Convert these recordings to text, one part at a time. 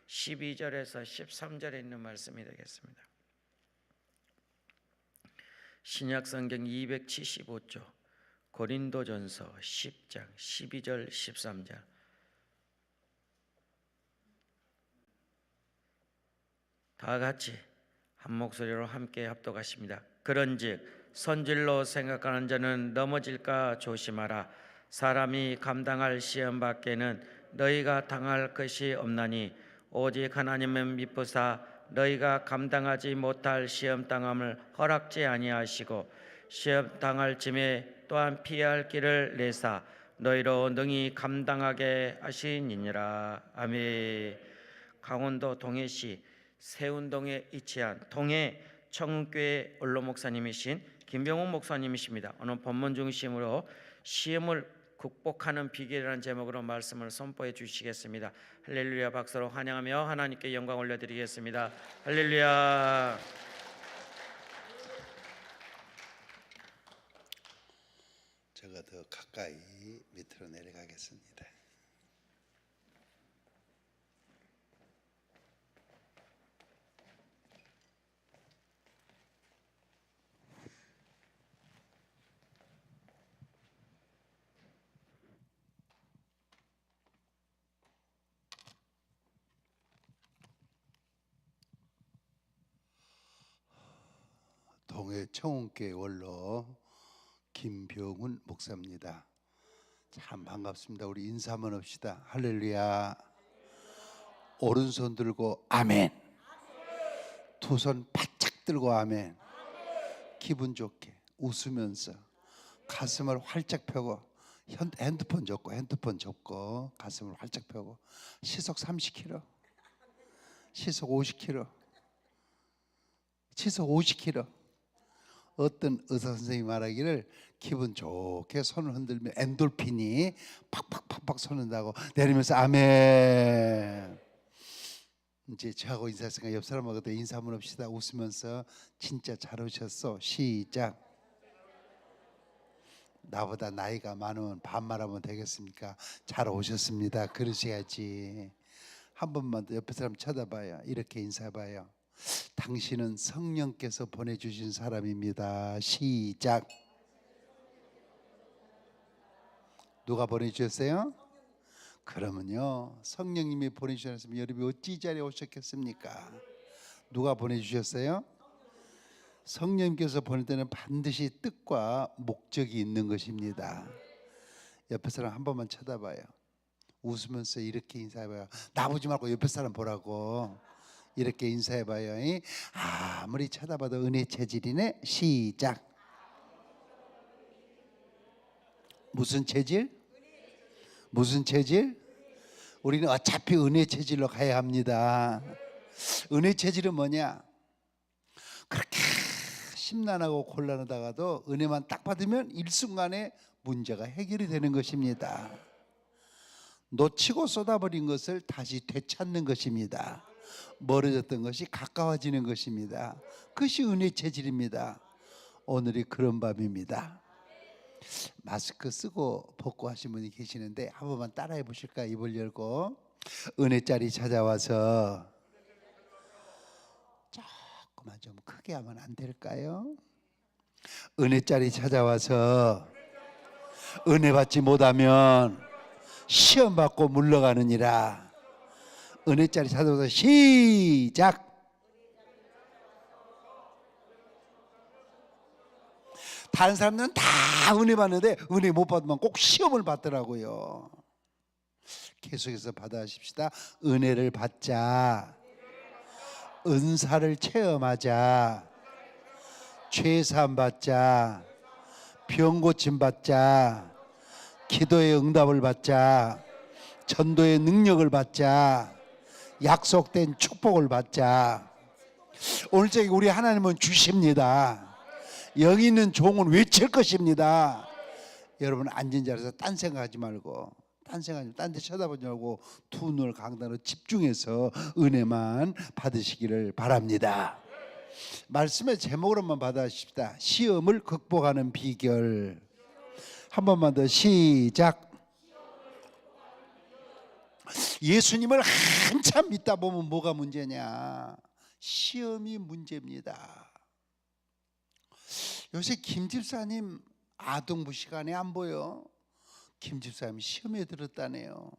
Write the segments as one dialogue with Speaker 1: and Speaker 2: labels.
Speaker 1: 12절에서 13절에 있는 말씀이 되겠습니다. 신약성경 275조 고린도전서 10장 12절 13절 다 같이 한 목소리로 함께 합독하십니다. 그런즉 선질로 생각하는 자는 넘어질까 조심하라. 사람이 감당할 시험 밖에는 너희가 당할 것이 없나니 오직 하나님은 미쁘사 너희가 감당하지 못할 시험 당함을 허락지 아니하시고 시험 당할 쯤에 또한 피할 길을 내사 너희로 능히 감당하게 하시니라. 아멘. 강원도 동해시 세운동에 위치한 동해 청교회 원로 목사님이신 김병훈 목사님이십니다. 오늘 본문 중심으로 시험을 극복하는 비결이라는 제목으로 말씀을 선포해 주시겠습니다. 할렐루야. 박수로 환영하며 하나님께 영광 올려드리겠습니다. 할렐루야.
Speaker 2: 제가 더 가까이 밑으로 내려가겠습니다. 동해 청운교회 원로 김병훈 목사입니다. 참 반갑습니다. 우리 인사 한번 합시다. 할렐루야. 오른손 들고 아멘. 두 손 바짝 들고 아멘. 기분 좋게 웃으면서 가슴을 활짝 펴고 핸드폰 접고 가슴을 활짝 펴고 시속 30km, 시속 50km, 시속 50km. 어떤 의사 선생님이 말하기를 기분 좋게 손을 흔들면 엔돌핀이 팍팍팍팍 솟는다고. 내리면서 아멘. 이제 저하고 인사했으니까 옆 사람하고도 인사 한번 합시다. 웃으면서 진짜 잘 오셨어. 시작. 나보다 나이가 많으면 반말하면 되겠습니까? 잘 오셨습니다. 그러셔야지. 한 번만 더 옆에 사람 쳐다봐요. 이렇게 인사해봐요. 당신은 성령께서 보내주신 사람입니다. 시작. 누가 보내주셨어요? 그러면요, 성령님이 보내주셨으면 여러분이 어찌 이 자리에 오셨겠습니까? 누가 보내주셨어요? 성령님께서 보낼 때는 반드시 뜻과 목적이 있는 것입니다. 옆에 사람 한 번만 쳐다봐요. 웃으면서 이렇게 인사해봐요. 나 보지 말고 옆에 사람 보라고. 이렇게 인사해봐요. 아무리 쳐다봐도 은혜 체질이네. 시작. 무슨 체질? 무슨 체질? 우리는 어차피 은혜 체질로 가야 합니다. 은혜 체질은 뭐냐? 그렇게 심란하고 곤란하다가도 은혜만 딱 받으면 일순간에 문제가 해결이 되는 것입니다. 놓치고 쏟아버린 것을 다시 되찾는 것입니다. 멀어졌던 것이 가까워지는 것입니다. 그것이 은혜 체질입니다. 오늘이 그런 밤입니다. 마스크 쓰고 벗고 하신 분이 계시는데 한 번만 따라해 보실까요? 입을 열고 은혜자리 찾아와서 조금만 좀 크게 하면 안 될까요? 은혜자리 찾아와서 은혜 받지 못하면 시험 받고 물러가느니라. 은혜자리 찾아와서 시작. 다른 사람들은 다 은혜 받는데 은혜 못 받으면 꼭 시험을 받더라고요. 계속해서 받아십시다. 은혜를 받자, 은사를 체험하자, 죄사함 받자, 병 고침 받자, 기도의 응답을 받자, 전도의 능력을 받자, 약속된 축복을 받자. 오늘 저기 우리 하나님은 주십니다. 여기 있는 종은 외칠 것입니다. 여러분 앉은 자리에서 딴 생각하지 말고, 딴 데 쳐다보지 말고 두 눈을 강단으로 집중해서 은혜만 받으시기를 바랍니다. 말씀의 제목으로만 받아십시다. 시험을 극복하는 비결. 한 번만 더 시작. 예수님을 한참 믿다 보면 뭐가 문제냐? 시험이 문제입니다. 요새 김 집사님 아동부 시간에 안 보여? 김 집사님 시험에 들었다네요.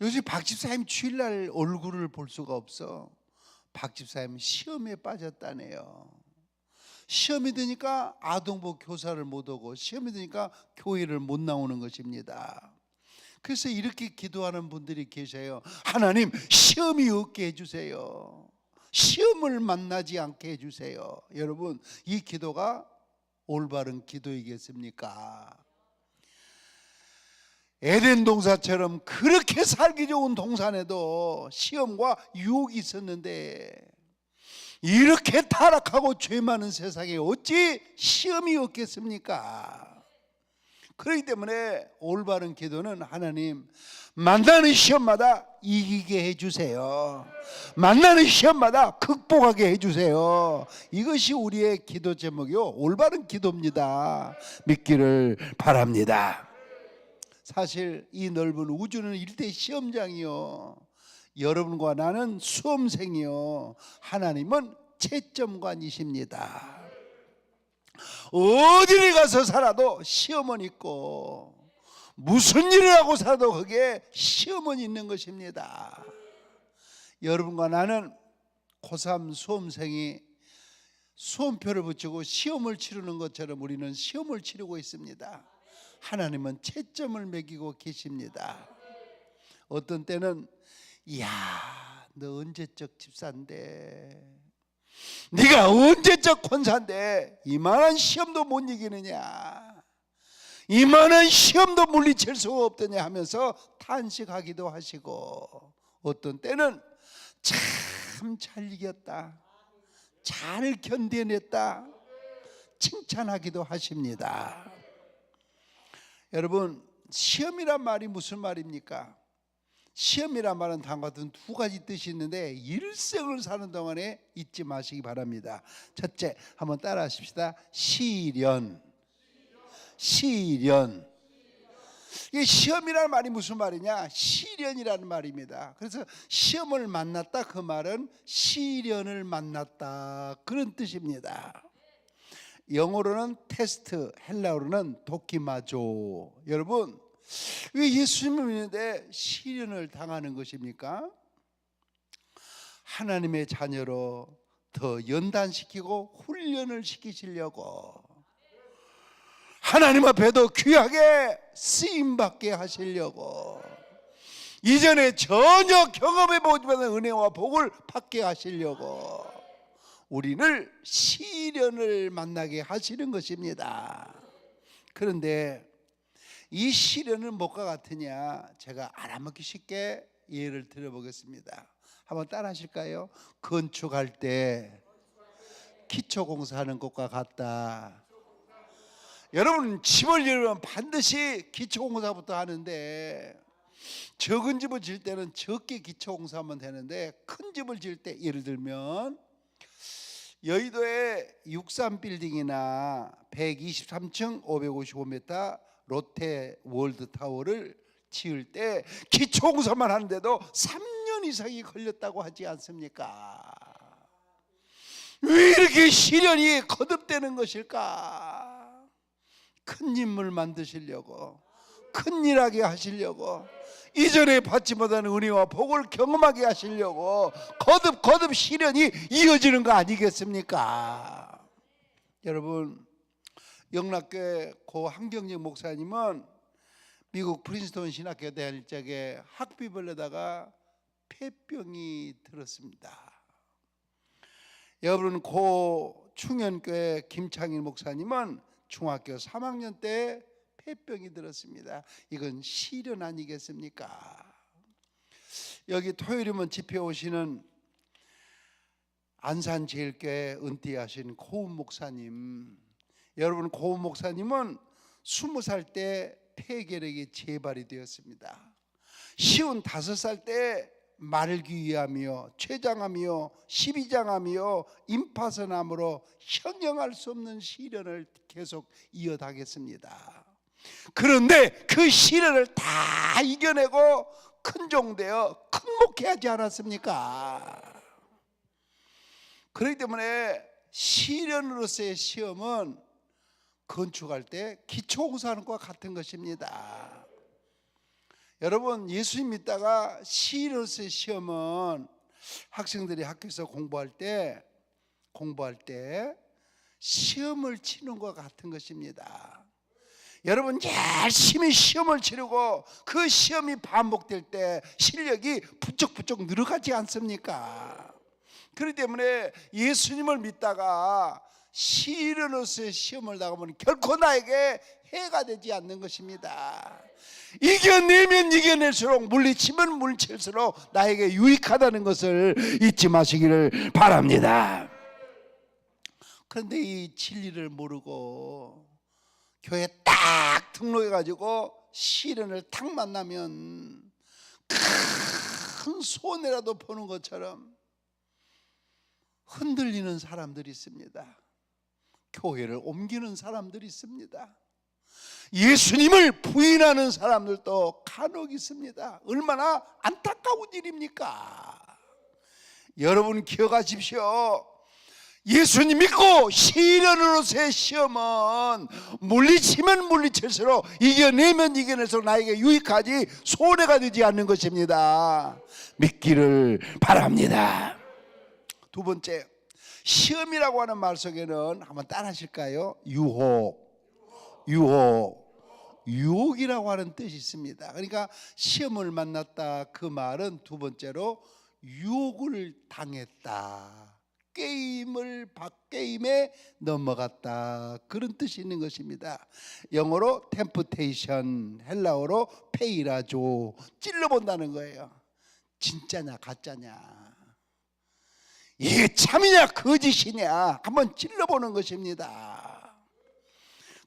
Speaker 2: 요새 박 집사님 주일날 얼굴을 볼 수가 없어. 박 집사님 시험에 빠졌다네요. 시험이 드니까 아동부 교사를 못 오고, 시험이 드니까 교회를 못 나오는 것입니다. 그래서 이렇게 기도하는 분들이 계셔요. 하나님, 시험이 없게 해주세요. 시험을 만나지 않게 해주세요. 여러분, 이 기도가 올바른 기도이겠습니까? 에덴 동산처럼 그렇게 살기 좋은 동산에도 시험과 유혹이 있었는데, 이렇게 타락하고 죄 많은 세상에 어찌 시험이 없겠습니까? 그렇기 때문에 올바른 기도는 하나님, 만나는 시험마다 이기게 해주세요. 만나는 시험마다 극복하게 해주세요. 이것이 우리의 기도 제목이요, 올바른 기도입니다. 믿기를 바랍니다. 사실 이 넓은 우주는 일대 시험장이요, 여러분과 나는 수험생이요, 하나님은 채점관이십니다. 어디를 가서 살아도 시험은 있고, 무슨 일을 하고 살아도 거기에 시험은 있는 것입니다. 여러분과 나는 고3 수험생이 수험표를 붙이고 시험을 치르는 것처럼 우리는 시험을 치르고 있습니다. 하나님은 채점을 매기고 계십니다. 어떤 때는, 이야, 너 언제적 집사인데, 네가 언제적 권사인데 이만한 시험도 못 이기느냐, 이만한 시험도 물리칠 수가 없더냐 하면서 탄식하기도 하시고, 어떤 때는 참 잘 이겼다, 잘 견뎌냈다 칭찬하기도 하십니다. 여러분, 시험이란 말이 무슨 말입니까? 시험이란 말은 다음과 같은 두 가지 뜻이 있는데, 일생을 사는 동안에 잊지 마시기 바랍니다. 첫째, 한번 따라 하십시다. 시련. 시련. 이 시험이라는 말이 무슨 말이냐? 시련이라는 말입니다. 그래서 시험을 만났다, 그 말은 시련을 만났다, 그런 뜻입니다. 영어로는 테스트, 헬라어로는 도키마조. 여러분, 왜 예수님을 믿는데 시련을 당하는 것입니까? 하나님의 자녀로 더 연단시키고 훈련을 시키시려고, 하나님 앞에 더 귀하게 쓰임받게 하시려고, 이전에 전혀 경험해보지 못한 은혜와 복을 받게 하시려고 우리를 시련을 만나게 하시는 것입니다. 그런데 이 시련은 무엇과 같으냐? 제가 알아먹기 쉽게 예를 들어보겠습니다. 한번 따라 하실까요? 건축할 때 기초공사하는 것과 같다. 여러분, 집을 지으면 반드시 기초공사부터 하는데, 적은 집을 지을 때는 적게 기초공사하면 되는데, 큰 집을 지을 때, 예를 들면 여의도의 63빌딩이나 123층 555m 롯데 월드타워를 지을 때 기초공사만 하는데도 3년 이상이 걸렸다고 하지 않습니까? 왜 이렇게 시련이 거듭되는 것일까? 큰 인물 만드시려고, 큰 일하게 하시려고, 이전에 받지 못한 은혜와 복을 경험하게 하시려고 거듭 시련이 이어지는 거 아니겠습니까? 여러분, 영락교회 고 한경직 목사님은 미국 프린스턴 신학교 다닐 적에 학비벌레다가 폐병이 들었습니다. 여러분, 고 충현교회 김창일 목사님은 중학교 3학년 때 폐병이 들었습니다. 이건 시련 아니겠습니까? 여기 토요일이면 집회 오시는 안산제일교회 은퇴하신 고은 목사님, 여러분, 고은 목사님은 20살 때 폐결핵이 재발이 되었습니다. 55살 때 말기위암이요, 췌장암이요, 십이장암이요, 임파선암으로 형용할 수 없는 시련을 계속 이어가겠습니다. 그런데 그 시련을 다 이겨내고 큰 종 되어 큰 목회하지 않았습니까? 그렇기 때문에 시련으로서의 시험은 건축할 때 기초공사하는 것과 같은 것입니다. 여러분, 예수님 믿다가 시련으로서의 시험은 학생들이 학교에서 공부할 때 시험을 치는 것과 같은 것입니다. 여러분, 열심히 시험을 치르고 그 시험이 반복될 때 실력이 부쩍부쩍 늘어가지 않습니까? 그렇기 때문에 예수님을 믿다가 시련으로서의 시험을 나가면 결코 나에게 해가 되지 않는 것입니다. 이겨내면 이겨낼수록, 물리치면 물리칠수록 나에게 유익하다는 것을 잊지 마시기를 바랍니다. 그런데 이 진리를 모르고 교회 딱 등록해가지고 시련을 탁 만나면 큰 손해라도 보는 것처럼 흔들리는 사람들이 있습니다. 교회를 옮기는 사람들이 있습니다. 예수님을 부인하는 사람들도 간혹 있습니다. 얼마나 안타까운 일입니까? 여러분 기억하십시오. 예수님 믿고 시련으로서의 시험은 물리치면 물리칠수록, 이겨내면 이겨낼수록 나에게 유익하지 손해가 되지 않는 것입니다. 믿기를 바랍니다. 두 번째, 시험이라고 하는 말 속에는 한번 따라 하실까요? 유혹이라고 하는 뜻이 있습니다. 그러니까 시험을 만났다, 그 말은 두 번째로 유혹을 당했다, 게임에 넘어갔다, 그런 뜻이 있는 것입니다. 영어로 temptation, 헬라어로 페이라조, 찔러본다는 거예요. 진짜냐 가짜냐, 이게 참이냐 거짓이냐 한번 찔러보는 것입니다.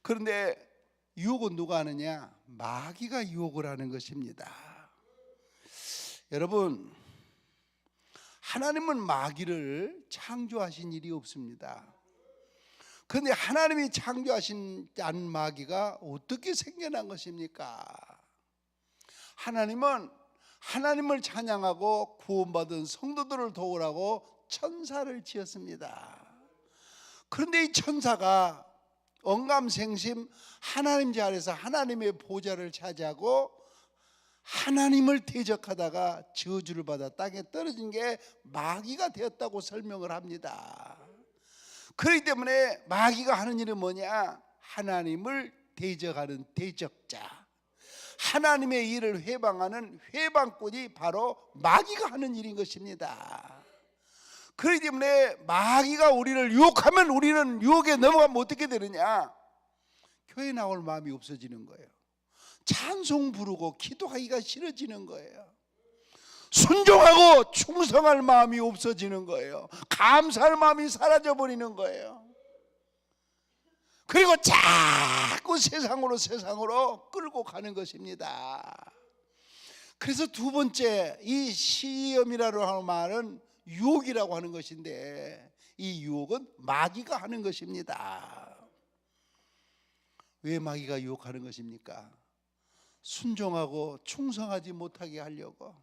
Speaker 2: 그런데 유혹은 누가 하느냐? 마귀가 유혹을 하는 것입니다. 여러분, 하나님은 마귀를 창조하신 일이 없습니다. 그런데 하나님이 창조하신 마귀가 어떻게 생겨난 것입니까? 하나님은 하나님을 찬양하고 구원받은 성도들을 도우라고 천사를 지었습니다. 그런데 이 천사가 언감생심 하나님 자리에서 하나님의 보좌를 차지하고 하나님을 대적하다가 저주를 받아 땅에 떨어진 게 마귀가 되었다고 설명을 합니다. 그렇기 때문에 마귀가 하는 일은 뭐냐? 하나님을 대적하는 대적자, 하나님의 일을 회방하는 회방꾼이 바로 마귀가 하는 일인 것입니다. 그렇기 때문에 마귀가 우리를 유혹하면 우리는 유혹에 넘어가면 어떻게 되느냐? 교회 나올 마음이 없어지는 거예요. 찬송 부르고 기도하기가 싫어지는 거예요. 순종하고 충성할 마음이 없어지는 거예요. 감사할 마음이 사라져버리는 거예요. 그리고 자꾸 세상으로 끌고 가는 것입니다. 그래서 두 번째, 이 시험이라고 하는 말은 유혹이라고 하는 것인데, 이 유혹은 마귀가 하는 것입니다. 왜 마귀가 유혹하는 것입니까? 순종하고 충성하지 못하게 하려고,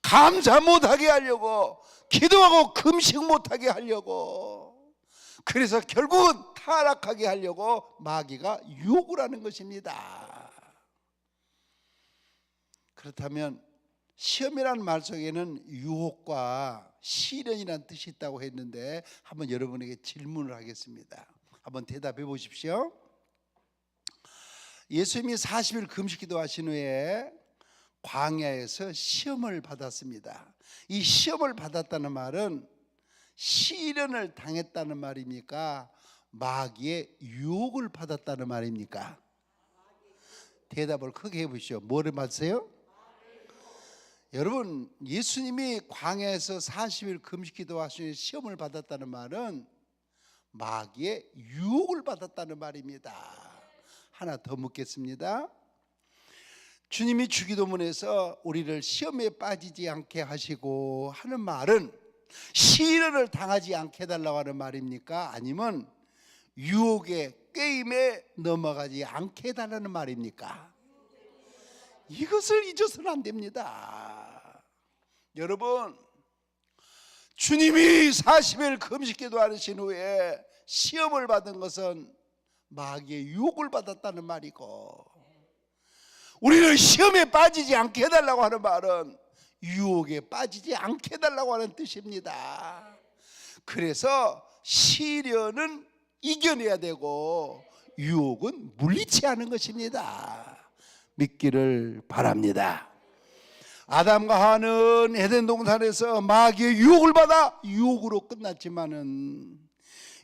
Speaker 2: 감사 못하게 하려고, 기도하고 금식 못하게 하려고, 그래서 결국은 타락하게 하려고 마귀가 유혹을 하는 것입니다. 그렇다면 시험이라는 말 속에는 유혹과 시련이라는 뜻이 있다고 했는데, 한번 여러분에게 질문을 하겠습니다. 한번 대답해 보십시오. 예수님이 40일 금식기도 하신 후에 광야에서 시험을 받았습니다. 이 시험을 받았다는 말은 시련을 당했다는 말입니까? 마귀의 유혹을 받았다는 말입니까? 대답을 크게 해보시죠. 뭐를 받으세요? 여러분, 예수님이 광야에서 40일 금식기도 하신 후에 시험을 받았다는 말은 마귀의 유혹을 받았다는 말입니다. 하나 더 묻겠습니다. 주님이 주기도문에서 우리를 시험에 빠지지 않게 하시고 하는 말은 시련을 당하지 않게 해달라고 하는 말입니까? 아니면 유혹에 게임에 넘어가지 않게 해달라는 말입니까? 이것을 잊어서는 안 됩니다. 여러분, 주님이 40일 금식 기도하신 후에 시험을 받은 것은 마귀의 유혹을 받았다는 말이고, 우리는 시험에 빠지지 않게 해달라고 하는 말은 유혹에 빠지지 않게 해달라고 하는 뜻입니다. 그래서 시련은 이겨내야 되고 유혹은 물리쳐야 하는 것입니다. 믿기를 바랍니다. 아담과 하와는 에덴 동산에서 마귀의 유혹을 받아 유혹으로 끝났지만은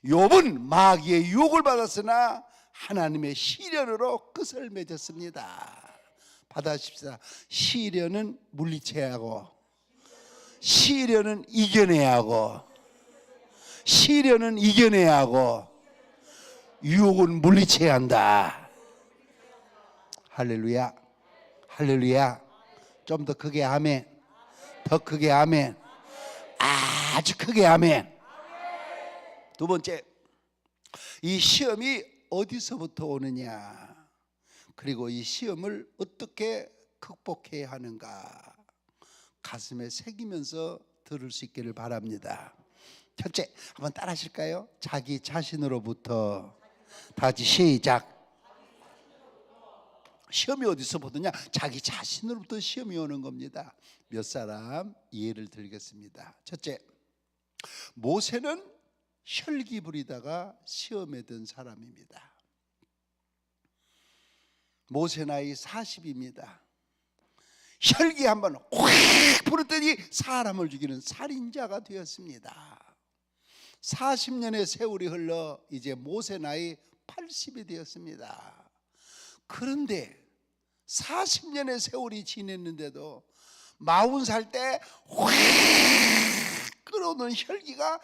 Speaker 2: 욥은 마귀의 유혹을 받았으나 하나님의 시련으로 끝을 맺었습니다. 받아십시다. 시련은 물리쳐야 하고, 시련은 이겨내야 하고, 시련은 이겨내야 하고, 유혹은 물리쳐야 한다. 할렐루야, 할렐루야. 좀 더 크게 아멘. 더 크게 아멘. 아주 크게 아멘. 두 번째, 이 시험이 어디서부터 오느냐, 그리고 이 시험을 어떻게 극복해야 하는가, 가슴에 새기면서 들을 수 있기를 바랍니다. 첫째, 한번 따라 하실까요? 자기 자신으로부터. 다 같이 시작. 시험이 어디서 보느냐? 자기 자신으로부터 시험이 오는 겁니다. 몇 사람 예를 들겠습니다. 첫째, 모세는 혈기 부리다가 시험에 든 사람입니다. 모세 나이 40입니다. 혈기 한번 확 부르더니 사람을 죽이는 살인자가 되었습니다. 40년의 세월이 흘러 이제 모세 나이 80이 되었습니다. 그런데 40년의 세월이 지냈는데도 40살 때 확 끌어오는 혈기가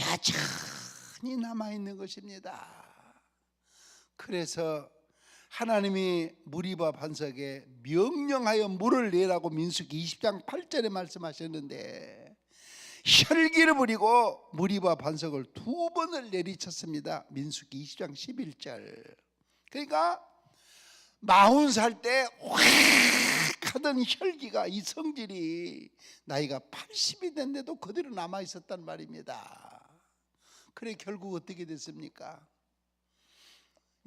Speaker 2: 여전히 남아있는 것입니다. 그래서 하나님이 무리바 반석에 명령하여 물을 내라고 민수기 20장 8절에 말씀하셨는데, 혈기를 부리고 무리바 반석을 2번을 내리쳤습니다. 민수기 20장 11절. 그러니까 40살 때 확 하던 혈기가, 이 성질이 나이가 80이 됐는데도 그대로 남아있었단 말입니다. 그래 결국 어떻게 됐습니까?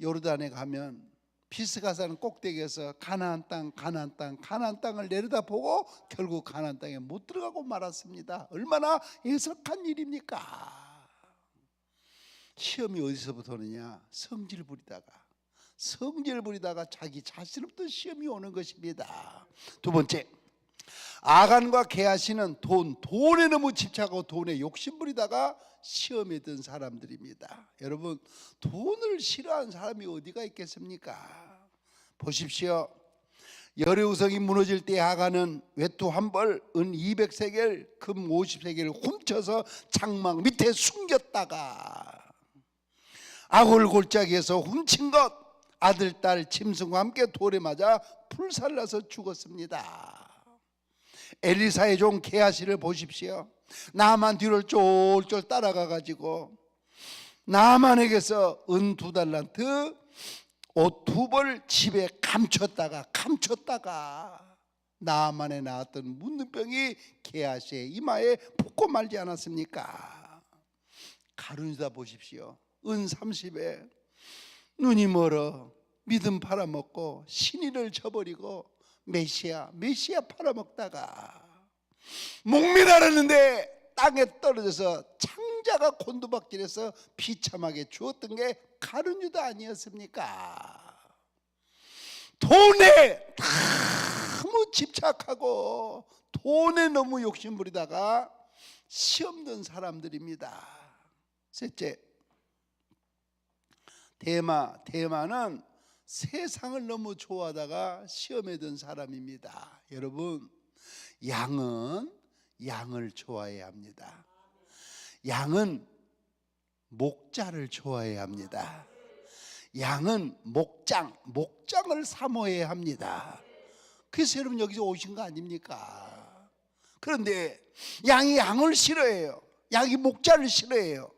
Speaker 2: 요르단에 가면 비스가산 꼭대기에서 가나안 땅을 내려다보고 결국 가나안 땅에 못 들어가고 말았습니다. 얼마나 애석한 일입니까? 시험이 어디서부터 오느냐? 성질 부리다가 자기 자신으로부터 시험이 오는 것입니다. 두 번째, 아간과 게하시는 돈에 너무 집착하고 돈에 욕심 부리다가 시험에 든 사람들입니다. 여러분, 돈을 싫어하는 사람이 어디가 있겠습니까? 보십시오. 여리고성이 무너질 때 아간은 외투 한 벌, 은 200세겔, 금 50세겔을 훔쳐서 장막 밑에 숨겼다가 아골 골짜기에서 훔친 것, 아들, 딸, 짐승과 함께 돌에 맞아 불살라서 죽었습니다. 엘리사의 종 게하시를 보십시오. 나만 뒤를 쫄쫄 따라가 가지고 나만에게서 은 2달란트, 옷 2벌 집에 감췄다가 나만에 나왔던 문둥병이 게하시의 이마에 붙고 말지 않았습니까? 가룟유다 보십시오. 은 30에 눈이 멀어 믿음 팔아먹고 신의를 저버리고 메시아 팔아먹다가 목매달았는데 땅에 떨어져서 창자가 곤두박질해서 비참하게 죽었던 게 가룟유다 아니었습니까? 돈에 너무 집착하고 돈에 너무 욕심부리다가 시험 든 사람들입니다. 셋째, 대마는 세상을 너무 좋아하다가 시험에 든 사람입니다. 여러분, 양은 양을 좋아해야 합니다. 양은 목자를 좋아해야 합니다. 양은 목장을 사모해야 합니다. 그래서 여러분 여기서 오신 거 아닙니까? 그런데 양이 양을 싫어해요. 양이 목자를 싫어해요.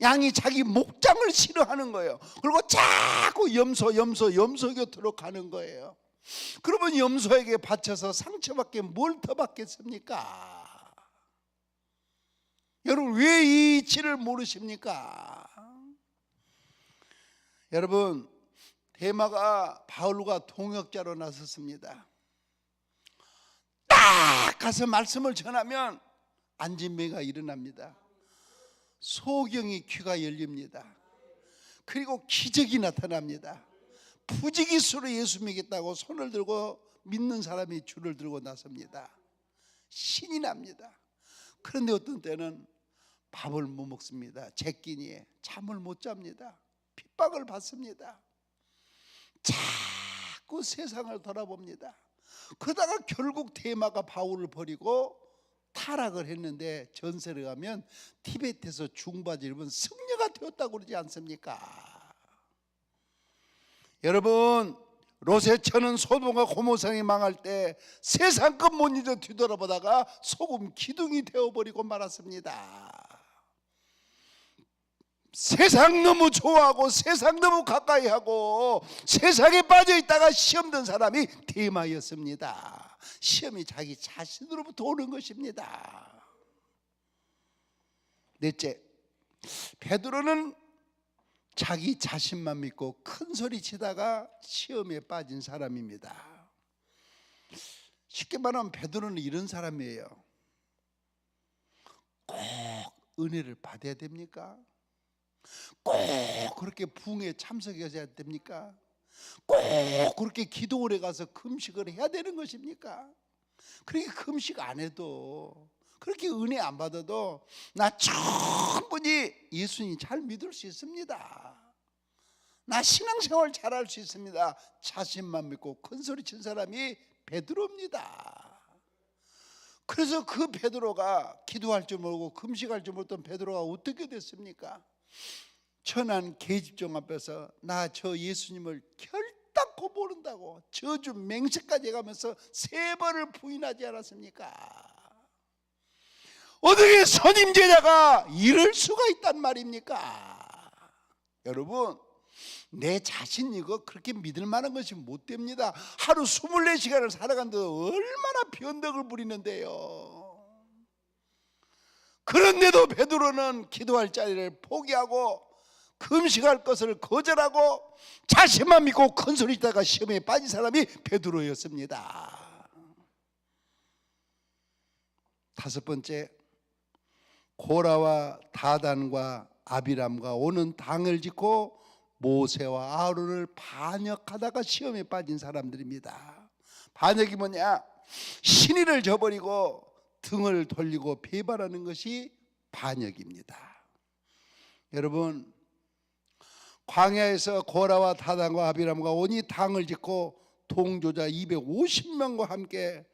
Speaker 2: 양이 자기 목장을 싫어하는 거예요. 그리고 자꾸 염소 곁으로 가는 거예요. 그러면 염소에게 바쳐서 상처밖에 뭘 더 받겠습니까? 여러분, 왜 이 이치를 모르십니까? 여러분, 데마가 바울과 동역자로 나섰습니다. 딱 가서 말씀을 전하면 안진뱅이가 일어납니다. 소경이 귀가 열립니다. 그리고 기적이 나타납니다. 부지기수로 예수 믿겠다고 손을 들고 믿는 사람이 줄을 들고 나섭니다. 신이 납니다. 그런데 어떤 때는 밥을 못 먹습니다. 제끼니에 잠을 못 잡니다. 핍박을 받습니다. 자꾸 세상을 돌아봅니다. 그러다가 결국 데마가 바울을 버리고 타락을 했는데, 전설에 가면 티베트에서 중바지 입은 승려가 되었다고 그러지 않습니까? 여러분, 로세천은 소돔과 고모성이 망할 때 세상 것 못 잊어 뒤돌아보다가 소금 기둥이 되어버리고 말았습니다. 세상 너무 좋아하고 세상 너무 가까이 하고 세상에 빠져 있다가 시험 든 사람이 데마였습니다. 시험이 자기 자신으로부터 오는 것입니다. 넷째, 베드로는 자기 자신만 믿고 큰 소리 치다가 시험에 빠진 사람입니다. 쉽게 말하면 베드로는 이런 사람이에요. 꼭 은혜를 받아야 됩니까? 꼭 그렇게 부흥에 참석해야 됩니까? 꼭 그렇게 기도원에 가서 금식을 해야 되는 것입니까? 그렇게 금식 안 해도, 그렇게 은혜 안 받아도 나 충분히 예수님 잘 믿을 수 있습니다. 나 신앙생활 잘할 수 있습니다. 자신만 믿고 큰소리 친 사람이 베드로입니다. 그래서 그 베드로가 기도할 줄 모르고 금식할 줄 모르던 베드로가 어떻게 됐습니까? 천한 계집종 앞에서 나 저 예수님을 결단코 모른다고 저주 맹세까지 해가면서 3번을 부인하지 않았습니까? 어떻게 선임 제자가 이럴 수가 있단 말입니까? 여러분, 내 자신 이거 그렇게 믿을 만한 것이 못 됩니다. 하루 24시간을 살아간데도 얼마나 변덕을 부리는데요. 그런데도 베드로는 기도할 자리를 포기하고 금식할 것을 거절하고 자신만 믿고 큰 소리 치다가 시험에 빠진 사람이 베드로였습니다. 5번째, 고라와 다단과 아비람과 오는 당을 짓고 모세와 아론을 반역하다가 시험에 빠진 사람들입니다. 반역이 뭐냐? 신의를 저버리고 등을 돌리고 배반하는 것이 반역입니다. 여러분, 광야에서 고라와 다단과 아비람과 온이 당을 짓고 동조자 250명과 함께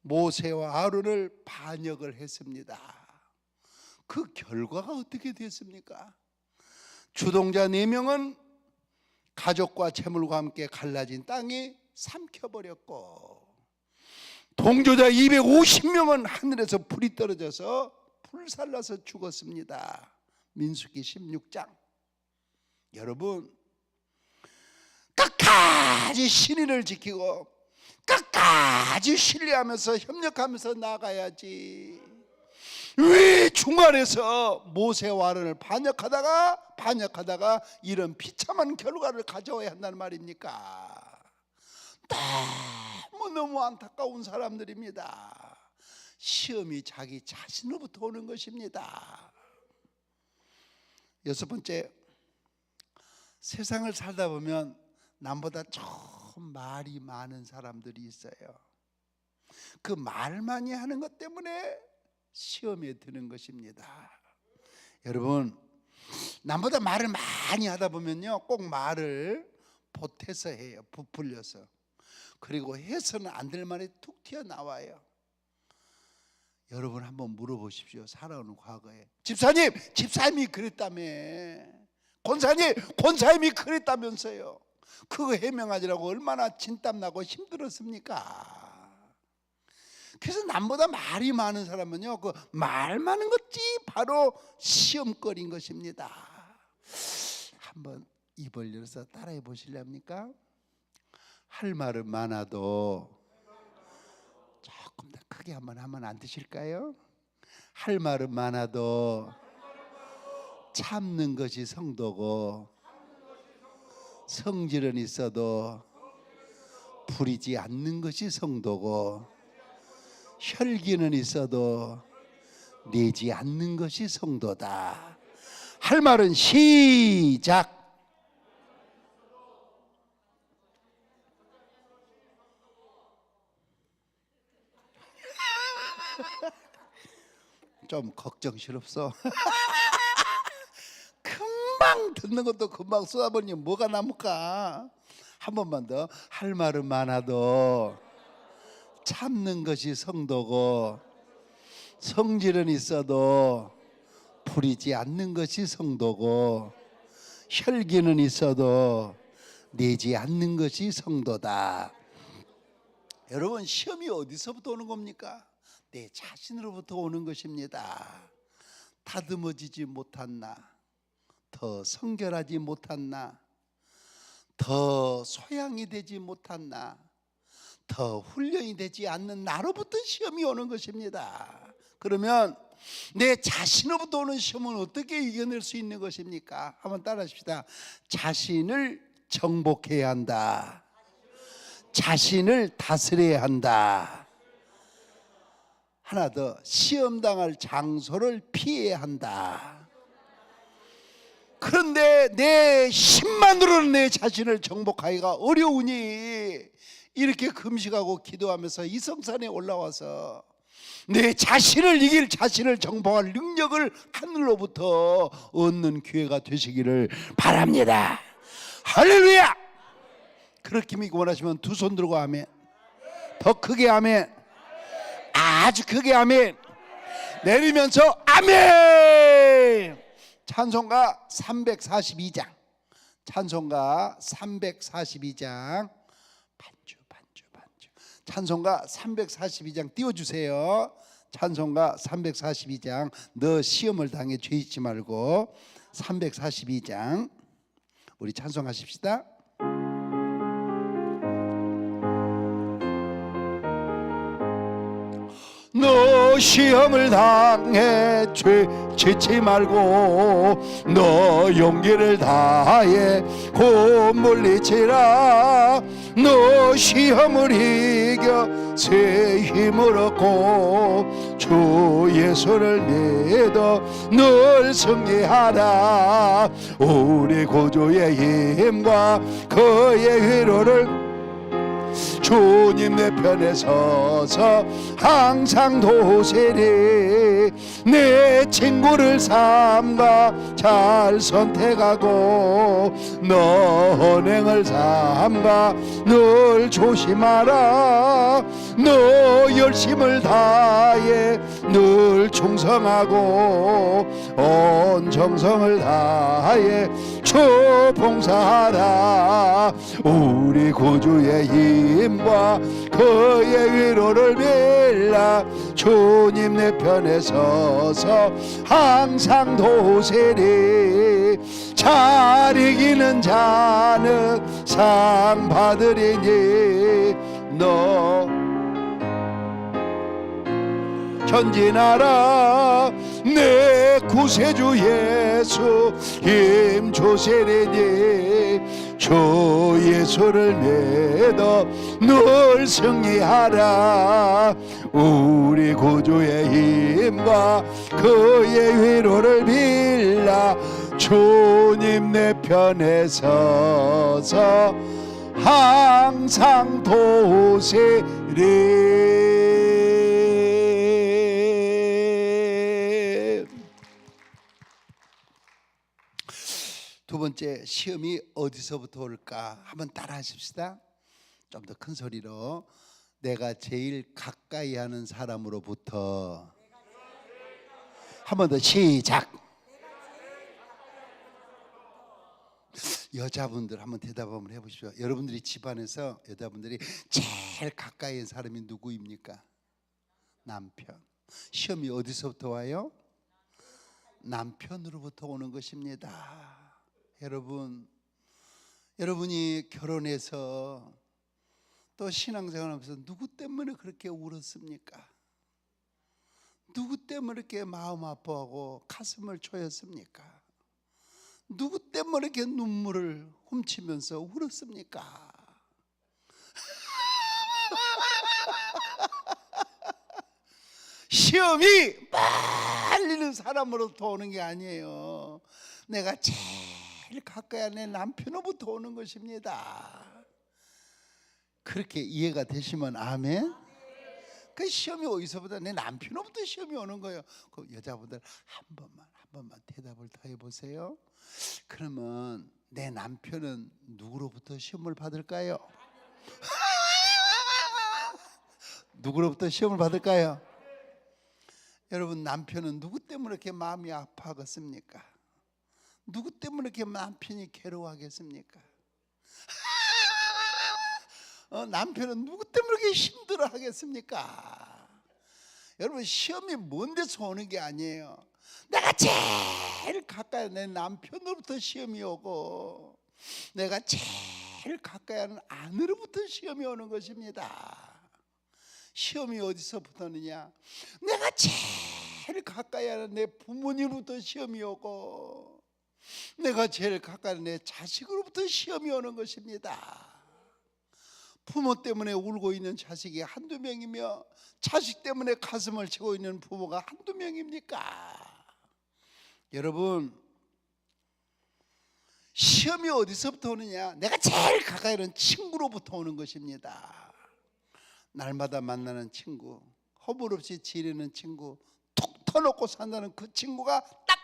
Speaker 2: 모세와 아론을 반역을 했습니다. 그 결과가 어떻게 됐습니까? 주동자 4명은 가족과 재물과 함께 갈라진 땅이 삼켜버렸고, 동조자 250명은 하늘에서 불이 떨어져서 불살라서 죽었습니다. 민수기 16장. 여러분, 끝까지 신의를 지키고 끝까지 신뢰하면서 협력하면서 나가야지, 왜 중간에서 모세와 아론을 반역하다가 이런 비참한 결과를 가져와야 한다는 말입니까? 너무 안타까운 사람들입니다. 시험이 자기 자신으로부터 오는 것입니다. 6번째, 세상을 살다 보면 남보다 좀 말이 많은 사람들이 있어요. 그 말 많이 하는 것 때문에 시험에 드는 것입니다. 여러분, 남보다 말을 많이 하다 보면요, 꼭 말을 보태서 해요. 부풀려서. 그리고 해서는 안 될 말이 툭 튀어나와요. 여러분 한번 물어보십시오. 살아오는 과거에 집사님이 그랬다며, 권사님이 그랬다면서요. 그거 해명하지라고 얼마나 진땀나고 힘들었습니까? 그래서 남보다 말이 많은 사람은요, 그 말 많은 것이 바로 시험거리인 것입니다. 한번 입을 열어서 따라해 보실랍니까? 할 말은 많아도 조금 더 크게 한번 하면 안 되실까요? 할 말은 많아도 참는 것이 성도고, 성질은 있어도 부리지 않는 것이 성도고, 혈기는 있어도 내지 않는 것이 성도다. 할 말은 시작. 좀 걱정스럽소. 금방 듣는 것도 금방 쏟아버리니 뭐가 남을까? 한 번만 더. 할 말은 많아도 참는 것이 성도고, 성질은 있어도 부리지 않는 것이 성도고, 혈기는 있어도 내지 않는 것이 성도다. 여러분, 시험이 어디서부터 오는 겁니까? 내 자신으로부터 오는 것입니다. 다듬어지지 못한 나, 더 성결하지 못한 나, 더 소양이 되지 못한 나, 더 훈련이 되지 않는 나로부터 시험이 오는 것입니다. 그러면 내 자신으로부터 오는 시험은 어떻게 이겨낼 수 있는 것입니까? 한번 따라하십시다. 자신을 정복해야 한다. 자신을 다스려야 한다. 하나 더, 시험당할 장소를 피해야 한다. 그런데 내 힘만으로는 내 자신을 정복하기가 어려우니 이렇게 금식하고 기도하면서 이 성산에 올라와서 내 자신을 이길, 자신을 정복할 능력을 하늘로부터 얻는 기회가 되시기를 바랍니다. 할렐루야. 그렇게 믿고 원하시면 두 손 들고 아멘. 더 크게 아멘. 아주 크게 아멘. 내리면서 아멘. 찬송가 342장, 찬송가 342장, 반주. 찬송가 342장 띄워주세요. 찬송가 342장. 너 시험을 당해 죄 잊지 말고 342장 우리 찬송하십시다. 너 시험을 당해 죄 짓지 말고 너 용기를 다해 곧 물리치라. 너 시험을 이겨 새 힘을 얻고 주 예수를 믿어 늘 승리하라. 우리 구주의 힘과 그의 위로를 주님 내 편에 서서 항상 도세리. 내 친구를 삼가 잘 선택하고 너 언행을 삼가 늘 조심하라. 너 열심을 다해 늘 충성하고 온 정성을 다해 주 봉사하라. 우리 구주의 힘과 그의 위로를 빌라. 주님 내 편에 서서 항상 도세리. 잘 이기는 자는 상 받으리니 너 전진하라. 내 구세주 예수 힘 주시리니 주 예수를 믿어 늘 승리하라. 우리 구주의 힘과 그의 위로를 빌라. 주님 내 편에 서서 항상 도우시리. 두 번째, 시험이 어디서부터 올까? 한번 따라 하십시다. 좀 더 큰 소리로. 내가 제일 가까이 하는 사람으로부터. 한 번 더 시작. 여자분들 한번 대답 한번 해보십시오. 여러분들이 집안에서 여자분들이 제일 가까이 있는 사람이 누구입니까? 남편. 시험이 어디서부터 와요? 남편으로부터 오는 것입니다. 여러분이 결혼해서 또 신앙생활하면서 누구 때문에 그렇게 울었습니까? 누구 때문에 이렇게 마음 아파하고 가슴을 조였습니까? 누구 때문에 이렇게 눈물을 훔치면서 울었습니까? 시험이 말리는 사람으로부터 오는 게 아니에요. 내가 제일 가까이 하는 남편으로부터 오는 것입니다. 그렇게 이해가 되시면 아멘. 그 시험이 어디서보다 내 남편으로부터 시험이 오는 거예요. 그 여자분들 한 번만 대답을 더 해보세요. 그러면 내 남편은 누구로부터 시험을 받을까요? 누구로부터 시험을 받을까요? 여러분, 남편은 누구 때문에 이렇게 마음이 아파하겠습니까? 누구 때문에 이렇게 남편이 괴로워하겠습니까? 남편은 누구 때문에 이렇게 힘들어 하겠습니까? 여러분, 시험이 먼 데서 오는 게 아니에요. 내가 제일 가까이 내 남편으로부터 시험이 오고, 내가 제일 가까이 하는 아내로부터 시험이 오는 것입니다. 시험이 어디서 붙었느냐? 내가 제일 가까이 하는 내 부모님으로부터 시험이 오고, 내가 제일 가까이 하는 내 자식으로부터 시험이 오는 것입니다. 부모 때문에 울고 있는 자식이 한두 명이며 자식 때문에 가슴을 치고 있는 부모가 한두 명입니까? 여러분, 시험이 어디서부터 오느냐? 내가 제일 가까이 하는 친구로부터 오는 것입니다. 날마다 만나는 친구, 허물없이 지내는 친구, 툭 터놓고 산다는 그 친구가 딱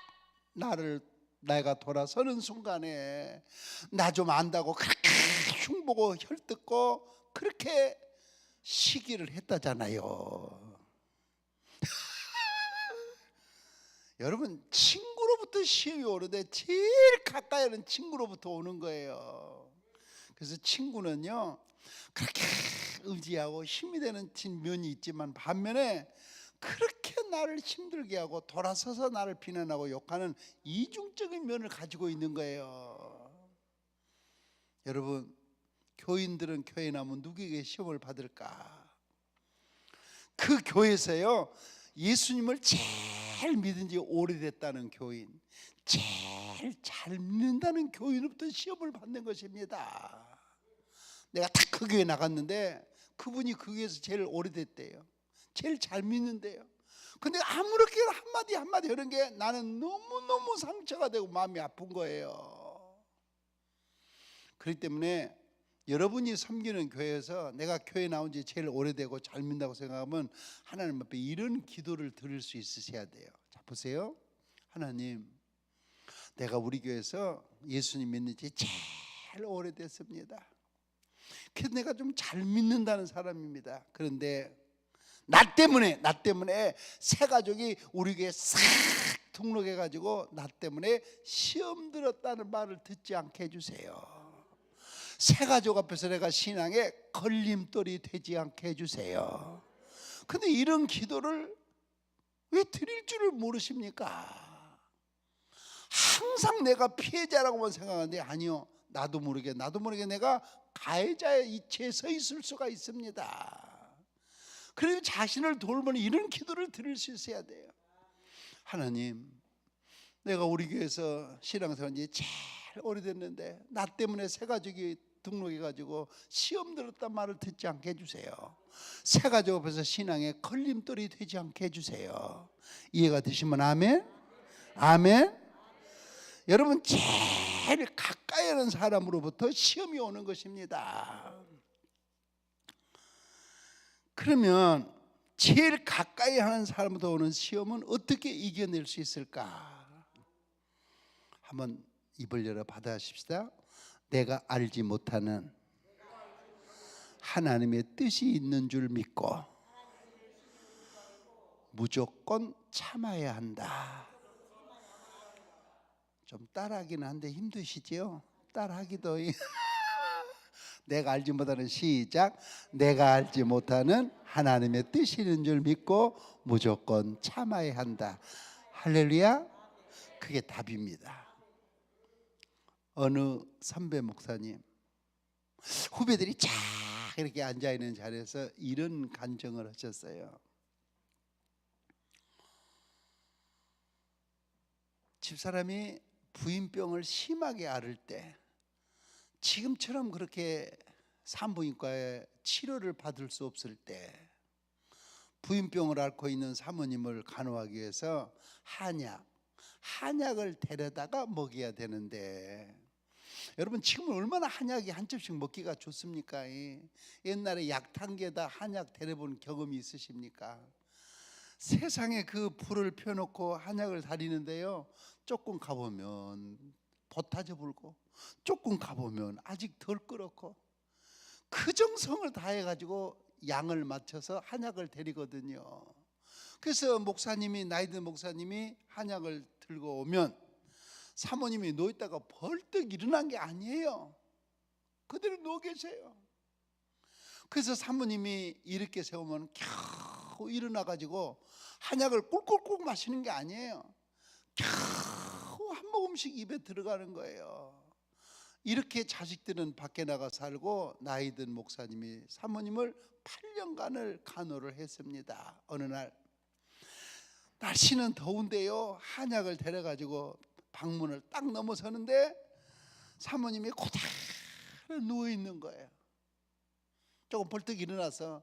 Speaker 2: 내가 돌아서는 순간에 나 좀 안다고 그렇게 흉보고 혈뜯고 그렇게 시기를 했다잖아요. 여러분, 친구로부터 시험이 오는데 제일 가까이 하는 친구로부터 오는 거예요. 그래서 친구는요, 그렇게 의지하고 힘이 되는 면이 있지만 반면에 그렇게 나를 힘들게 하고 돌아서서 나를 비난하고 욕하는 이중적인 면을 가지고 있는 거예요. 여러분, 교인들은 교회 나오면 누구에게 시험을 받을까? 그 교회에서요, 예수님을 제일 믿은 지 오래됐다는 교인, 제일 잘 믿는다는 교인으로부터 시험을 받는 것입니다. 내가 딱 그 교회 나갔는데 그분이 그 교회에서 제일 오래됐대요. 제일 잘 믿는데요. 근데 아무렇게 한마디 하는 게 나는 너무너무 상처가 되고 마음이 아픈 거예요. 그렇기 때문에 여러분이 섬기는 교회에서 내가 교회 나온 지 제일 오래되고 잘 믿는다고 생각하면 하나님 앞에 이런 기도를 드릴 수 있으셔야 돼요. 자, 보세요. 하나님, 내가 우리 교회에서 예수님 믿는 지 제일 오래됐습니다. 그래서 내가 좀 잘 믿는다는 사람입니다. 그런데 나 때문에 새 가족이 우리 교회에 싹 등록해가지고 나 때문에 시험 들었다는 말을 듣지 않게 해주세요. 새 가족 앞에서 내가 신앙에 걸림돌이 되지 않게 해주세요. 근데 이런 기도를 왜 드릴 줄을 모르십니까? 항상 내가 피해자라고만 생각하는데 아니요, 나도 모르게 내가 가해자의 이치에 서 있을 수가 있습니다. 그래서 자신을 돌보는 이런 기도를 드릴 수 있어야 돼요. 하나님, 내가 우리 교회에서 신앙생활 지 제일 오래됐는데 나 때문에 새 가족이 등록해가지고 시험 들었단 말을 듣지 않게 해주세요. 새 가족 앞에서 신앙에 걸림돌이 되지 않게 해주세요. 이해가 되시면 아멘? 아멘? 여러분, 제일 가까이 하는 사람으로부터 시험이 오는 것입니다. 그러면 제일 가까이 하는 사람부터 오는 시험은 어떻게 이겨낼 수 있을까? 한번 입을 열어 받아십시다. 내가 알지 못하는 하나님의 뜻이 있는 줄 믿고 무조건 참아야 한다. 좀 따라하기는 한데 힘드시죠? 따라하기도 내가 알지 못하는 시작. 내가 알지 못하는 하나님의 뜻이 있는 줄 믿고 무조건 참아야 한다. 할렐루야. 그게 답입니다. 어느 선배 목사님, 후배들이 쫙 이렇게 앉아있는 자리에서 이런 간증을 하셨어요. 집사람이 부인병을 심하게 앓을 때, 지금처럼 그렇게 산부인과에 치료를 받을 수 없을 때 부인병을 앓고 있는 사모님을 간호하기 위해서 한약을 데려다가 먹여야 되는데, 여러분 지금은 얼마나 한약이 한 첩씩 먹기가 좋습니까? 옛날에 약탕기에다 한약 데려본 경험이 있으십니까? 세상에 그 불을 펴놓고 한약을 다리는데요, 조금 가보면 보타져 불고, 조금 가보면 아직 덜 끓었고, 그 정성을 다해가지고 양을 맞춰서 한약을 데리거든요. 그래서 나이 든 목사님이 한약을 들고 오면 사모님이 누워있다가 벌떡 일어난 게 아니에요. 그대로 누워 계세요. 그래서 사모님이 이렇게 세우면 겨우 일어나가지고 한약을 꿀꿀꿀 마시는 게 아니에요. 겨우 한 모금씩 입에 들어가는 거예요. 이렇게 자식들은 밖에 나가 살고, 나이 든 목사님이 사모님을 8년간을 간호를 했습니다. 어느 날 날씨는 더운데요, 한약을 데려가지고 방문을 딱 넘어서는데 사모님이 그대로 누워있는 거예요. 조금 벌떡 일어나서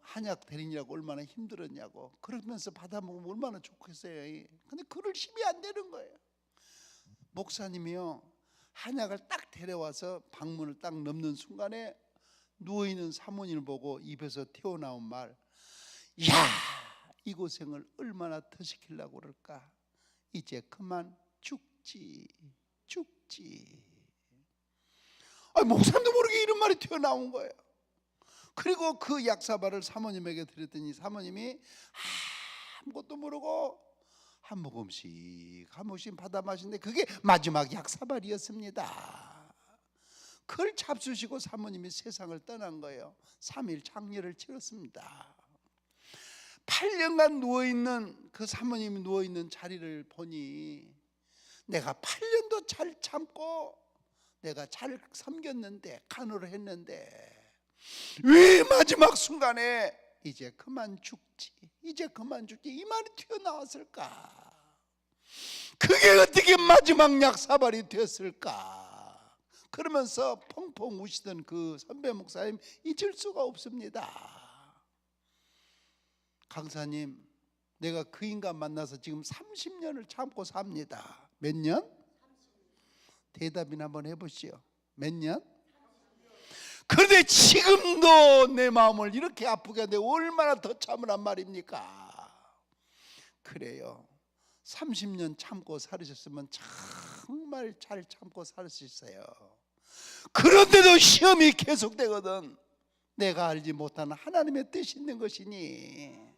Speaker 2: 한약 데리느라고 얼마나 힘들었냐고, 그러면서 받아먹으면 얼마나 좋겠어요. 근데 그럴 힘이 안 되는 거예요. 목사님이요, 한약을 딱 데려와서 방문을 딱 넘는 순간에 누워있는 사모님을 보고 입에서 튀어나온 말, 야, 이 고생을 얼마나 더 시키려고 그럴까? 이제 그만 죽지. 목사님도 모르게 이런 말이 튀어나온 거예요. 그리고 그 약사발을 사모님에게 드렸더니 사모님이 아무것도 모르고 한 모금씩 받아 마시는데 그게 마지막 약사발이었습니다. 그걸 잡수시고 사모님이 세상을 떠난 거예요. 3일 장례를 치렀습니다. 8년간 누워있는 그 사모님이 누워있는 자리를 보니, 내가 8년도 잘 참고 내가 잘 섬겼는데, 간호를 했는데 왜 마지막 순간에 이제 그만 죽지 이 말이 튀어나왔을까? 그게 어떻게 마지막 약사발이 됐을까? 그러면서 펑펑 우시던 그 선배 목사님 잊을 수가 없습니다. 강사님, 내가 그 인간 만나서 지금 30년을 참고 삽니다. 몇 년? 대답이나 한번 해보시오. 몇 년? 그런데 지금도 내 마음을 이렇게 아프게 하는데 얼마나 더 참으란 말입니까? 그래요. 30년 참고 살으셨으면 정말 잘 참고 살으셨어요. 그런데도 시험이 계속되거든. 내가 알지 못하는 하나님의 뜻이 있는 것이니,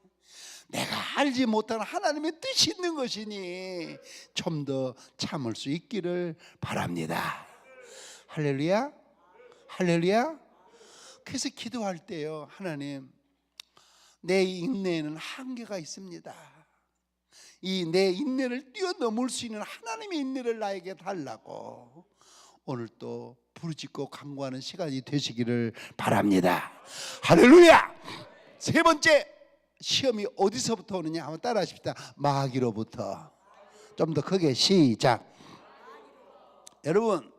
Speaker 2: 내가 알지 못하는 하나님의 뜻이 있는 것이니 좀 더 참을 수 있기를 바랍니다. 할렐루야. 그래서 기도할 때요, 하나님, 내 인내에는 한계가 있습니다. 이 내 인내를 뛰어넘을 수 있는 하나님의 인내를 나에게 달라고 오늘 또 부르짖고 간구하는 시간이 되시기를 바랍니다. 할렐루야. 세 번째, 시험이 어디서부터 오느냐 한번 따라 하십시다. 마귀로부터. 좀 더 크게 시작. 여러분,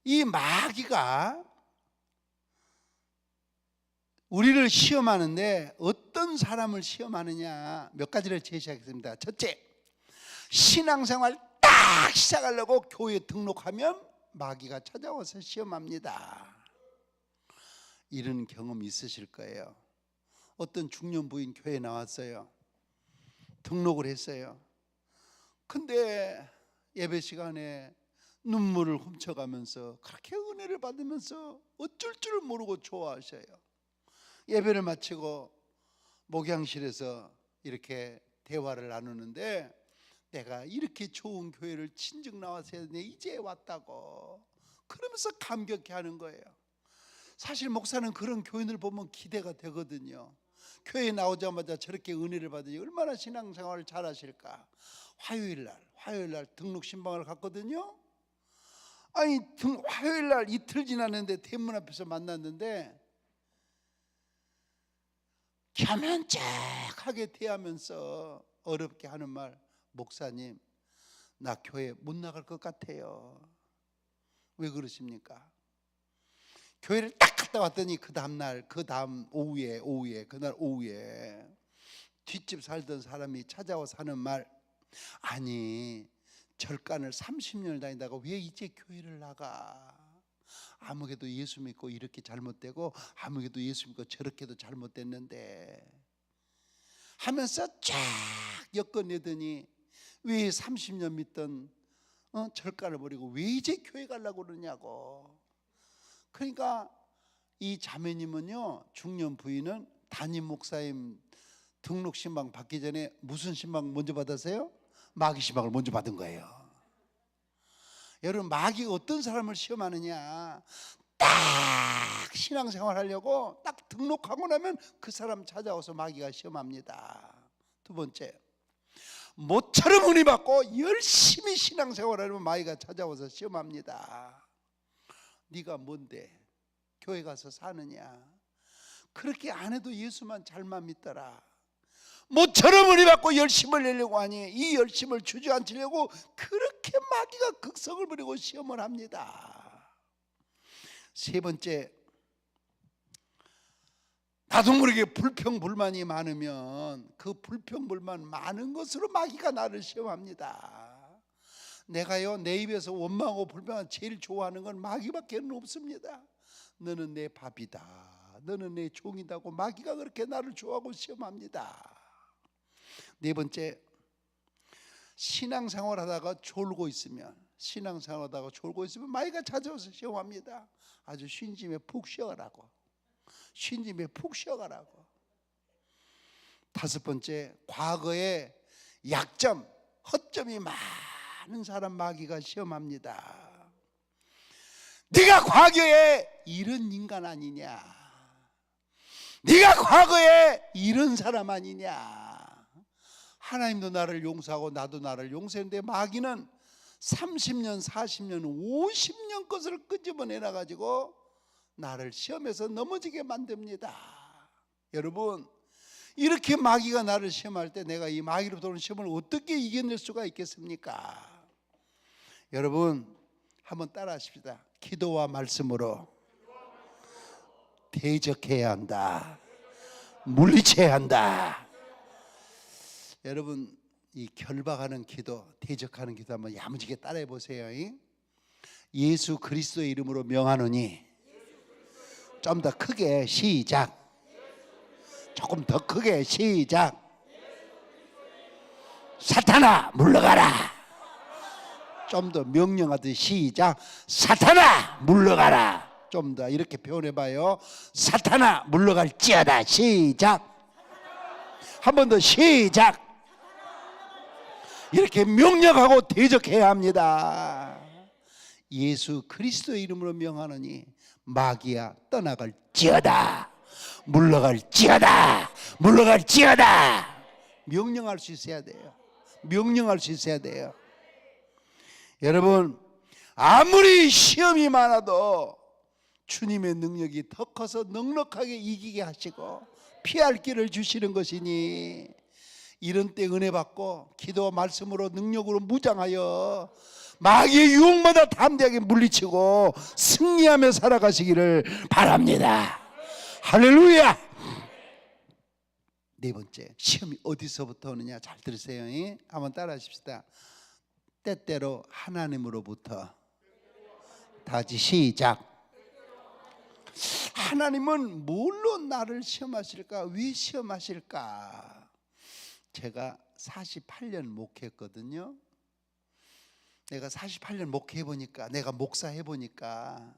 Speaker 2: 이 마귀가 우리를 시험하는데 어떤 사람을 시험하느냐 몇 가지를 제시하겠습니다. 첫째, 신앙생활 딱 시작하려고 교회에 등록하면 마귀가 찾아와서 시험합니다. 이런 경험 있으실 거예요. 어떤 중년 부인 교회에 나왔어요. 등록을 했어요. 근데 예배 시간에 눈물을 훔쳐가면서 그렇게 은혜를 받으면서 어쩔 줄 모르고 좋아하셔요. 예배를 마치고 목양실에서 이렇게 대화를 나누는데, 내가 이렇게 좋은 교회를 친정 나와서 이제 왔다고 그러면서 감격해 하는 거예요. 사실 목사는 그런 교인을 보면 기대가 되거든요. 교회 나오자마자 저렇게 은혜를 받으니 얼마나 신앙생활을 잘하실까. 화요일 날 등록 신방을 갔거든요. 아니 화요일 날 이틀 지났는데 대문 앞에서 만났는데 겸연쩍하게 대하면서 어렵게 하는 말, 목사님 나 교회 못 나갈 것 같아요. 왜 그러십니까? 교회를 딱 갔다 왔더니 그 다음 오후에 그날 오후에 뒷집 살던 사람이 찾아와서 하는 말, 아니 절간을 30년을 다니다가 왜 이제 교회를 나가? 아무개도 예수 믿고 이렇게 잘못되고 아무개도 예수 믿고 저렇게도 잘못됐는데 하면서 쫙 엮어내더니 왜 30년 믿던 절간을 버리고 왜 이제 교회 가려고 그러냐고. 그러니까 이 자매님은요, 중년 부인은 담임 목사님 등록 신방 받기 전에 무슨 신방 먼저 받았어요? 마귀 신방을 먼저 받은 거예요. 여러분, 마귀가 어떤 사람을 시험하느냐, 딱 신앙생활 하려고 딱 등록하고 나면 그 사람 찾아와서 마귀가 시험합니다. 두 번째, 모처럼 은혜 받고 열심히 신앙생활하려면 마귀가 찾아와서 시험합니다. 네가 뭔데 교회 가서 사느냐? 그렇게 안 해도 예수만 잘만 믿더라. 모처럼 은혜 받고 열심을 내려고 하니 이 열심을 주저앉히려고 그렇게 마귀가 극성을 부리고 시험을 합니다. 세 번째, 나도 모르게 불평불만이 많으면 그 불평불만 많은 것으로 마귀가 나를 시험합니다. 내가요, 내 입에서 원망하고 불평을 제일 좋아하는 건 마귀밖에 없습니다. 너는 내 밥이다, 너는 내 종이다고 마귀가 그렇게 나를 좋아하고 시험합니다. 네 번째, 신앙생활 하다가 졸고 있으면 마귀가 찾아와서 시험합니다. 아주 쉰 짐에 푹 쉬어가라고. 다섯 번째, 과거에 약점, 허점이 많은 사람 마귀가 시험합니다. 네가 과거에 이런 인간 아니냐, 네가 과거에 이런 사람 아니냐. 하나님도 나를 용서하고 나도 나를 용서했는데 마귀는 30년, 40년, 50년 것을 끄집어내놔 가지고 나를 시험에서 넘어지게 만듭니다. 여러분, 이렇게 마귀가 나를 시험할 때 내가 이 마귀로부터 오는 시험을 어떻게 이겨낼 수가 있겠습니까? 여러분, 한번 따라 하십시다. 기도와 말씀으로 대적해야 한다, 물리쳐야 한다. 여러분, 이 결박하는 기도, 대적하는 기도 한번 야무지게 따라해 보세요. 예수 그리스도의 이름으로 명하노니, 좀 더 크게 시작, 조금 더 크게 시작. 사탄아 물러가라. 좀 더 명령하듯이 시작. 사탄아 물러가라. 좀 더 이렇게 표현해봐요. 사탄아 물러갈지어다. 시작. 한 번 더 시작. 이렇게 명령하고 대적해야 합니다. 예수 그리스도의 이름으로 명하노니 마귀야 떠나갈지어다. 물러갈지어다. 명령할 수 있어야 돼요. 여러분, 아무리 시험이 많아도 주님의 능력이 더 커서 넉넉하게 이기게 하시고 피할 길을 주시는 것이니, 이런 때 은혜 받고 기도와 말씀으로 능력으로 무장하여 마귀의 유혹마다 담대하게 물리치고 승리하며 살아가시기를 바랍니다. 할렐루야. 네 번째, 시험이 어디서부터 오느냐 잘 들으세요. 한번 따라 하십시다. 때때로 하나님으로부터. 다시 시작. 하나님은 뭘로 나를 시험하실까? 왜 시험하실까? 제가 48년 목회했거든요. 내가 48년 목회해보니까, 내가 목사해보니까,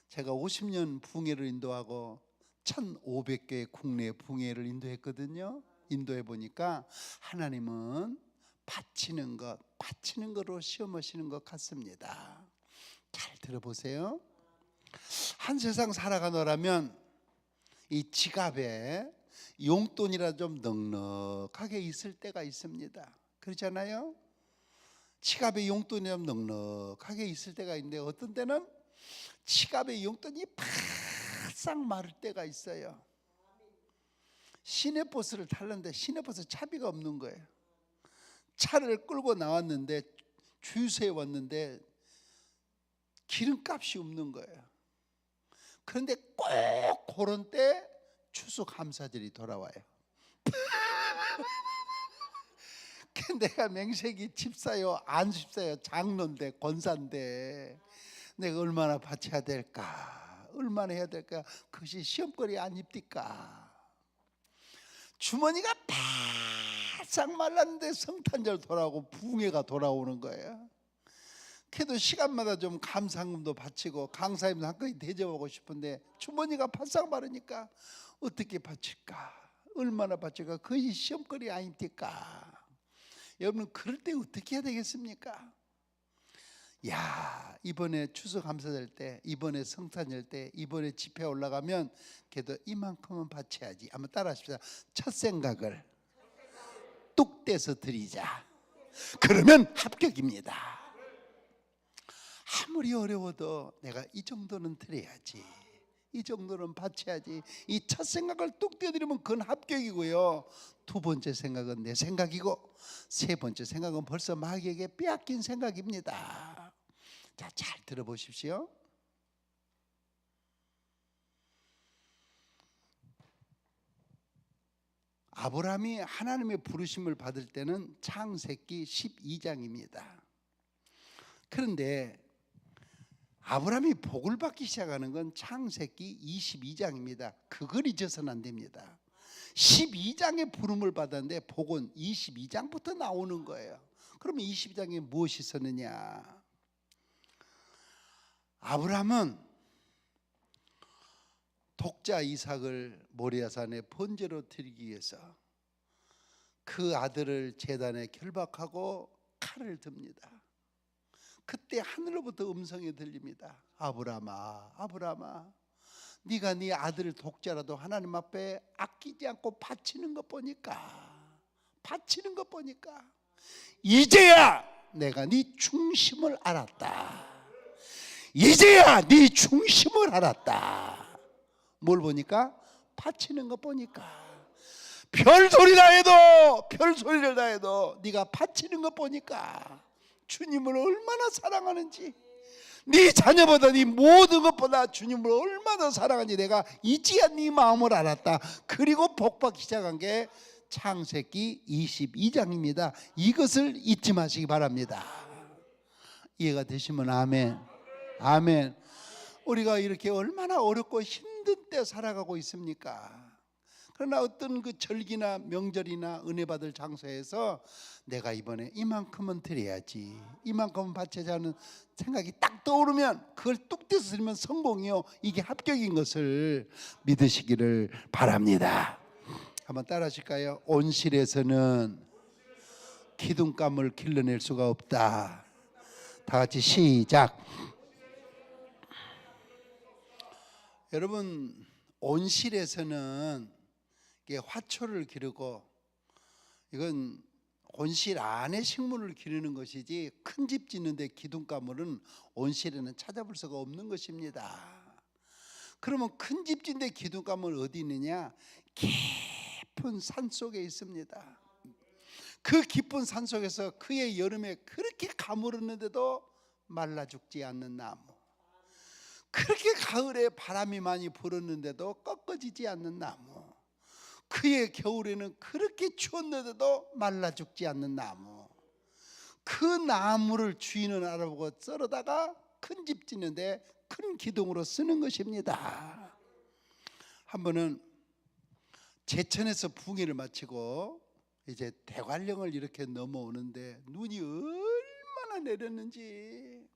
Speaker 2: 제가 50년 붕회를 인도하고 1,500개의 국내 붕회를 인도했거든요. 인도해보니까 하나님은 바치는 것으로 시험하시는 것 같습니다. 잘 들어보세요. 한 세상 살아가노라면 이 지갑에 용돈이라 좀 넉넉하게 있을 때가 있습니다. 그렇잖아요? 지갑에 용돈이 좀 넉넉하게 있을 때가 있는데 어떤 때는 지갑에 용돈이 바싹 마를 때가 있어요. 시내버스를 탔는데 시내버스 차비가 없는 거예요. 차를 끌고 나왔는데 주유소에 왔는데 기름값이 없는 거예요. 그런데 꼭 그런 때 추수감사절이 돌아와요. 내가 맹세기 집사요, 안 집사요, 장로인데 권사인데 내가 얼마나 바쳐야 될까, 얼마나 해야 될까. 그것이 시험거리 아닙니까? 주머니가 바싹 말랐는데 성탄절 돌아오고 부흥회가 돌아오는 거예요. 그래도 시간마다 좀 감사금도 바치고 강사님도 한꺼번에 대접하고 싶은데 주머니가 바싹 마르니까 어떻게 바칠까, 얼마나 바칠까. 그것이 시험거리 아닙니까? 여러분, 그럴 때 어떻게 해야 되겠습니까? 야, 이번에 추수감사절 때, 이번에 성탄절 때, 이번에 집회 올라가면 그래도 이만큼은 바쳐야지. 한번 따라하십시다. 첫 생각을 뚝 떼서 드리자. 그러면 합격입니다. 아무리 어려워도 내가 이 정도는 드려야지, 이 정도는 바쳐야지. 이 첫 생각을 뚝 떼드리면 그건 합격이고요. 두 번째 생각은 내 생각이고 세 번째 생각은 벌써 마귀에게 빼앗긴 생각입니다. 자, 잘 들어보십시오. 아브라함이 하나님의 부르심을 받을 때는 창세기 12장입니다. 그런데 아브라함이 복을 받기 시작하는 건 창세기 22장입니다. 그걸 잊어서는 안 됩니다. 12장의 부름을 받았는데 복은 22장부터 나오는 거예요. 그러면 22장에 무엇이 있었느냐? 아브라함은 독자 이삭을 모리아산에 번제로 드리기 위해서 그 아들을 제단에 결박하고 칼을 듭니다. 그때 하늘로부터 음성이 들립니다. 아브라함아, 아브라함아, 네가 네 아들 독자라도 하나님 앞에 아끼지 않고 바치는 것 보니까 이제야 내가 네 중심을 알았다. 이제야 네 중심을 알았다. 뭘 보니까? 바치는 것 보니까. 별소리를 다 해도 네가 바치는 것 보니까 주님을 얼마나 사랑하는지, 네 자녀보다 네 모든 것보다 주님을 얼마나 사랑하는지 내가 이제야 네 마음을 알았다. 그리고 복받기 시작한 게 창세기 22장입니다. 이것을 잊지 마시기 바랍니다. 이해가 되시면 아멘. 아멘. 우리가 이렇게 얼마나 어렵고 힘든 때 살아가고 있습니까? 그러나 어떤 그 절기나 명절이나 은혜 받을 장소에서 내가 이번에 이만큼은 드려야지, 이만큼은 바쳐야 하는 생각이 딱 떠오르면 그걸 뚝 떼서 드리면 성공이요, 이게 합격인 것을 믿으시기를 바랍니다. 한번 따라 하실까요? 온실에서는 기둥감을 길러낼 수가 없다. 다 같이 시작. 여러분, 온실에서는 화초를 기르고, 이건 온실 안에 식물을 기르는 것이지 큰 집 짓는데 기둥가물은 온실에는 찾아볼 수가 없는 것입니다. 그러면 큰 집 짓는데 기둥가물 어디 있느냐? 깊은 산 속에 있습니다. 그 깊은 산 속에서 그의 여름에 그렇게 가물었는데도 말라 죽지 않는 나무, 그렇게 가을에 바람이 많이 불었는데도 꺾어지지 않는 나무, 그의 겨울에는 그렇게 추웠는데도 말라 죽지 않는 나무, 그 나무를 주인은 알아보고 썰어다가 큰 집 짓는데 큰 기둥으로 쓰는 것입니다. 한 번은 제천에서 부흥회를 마치고 이제 대관령을 이렇게 넘어오는데 눈이 얼마나 내렸는지,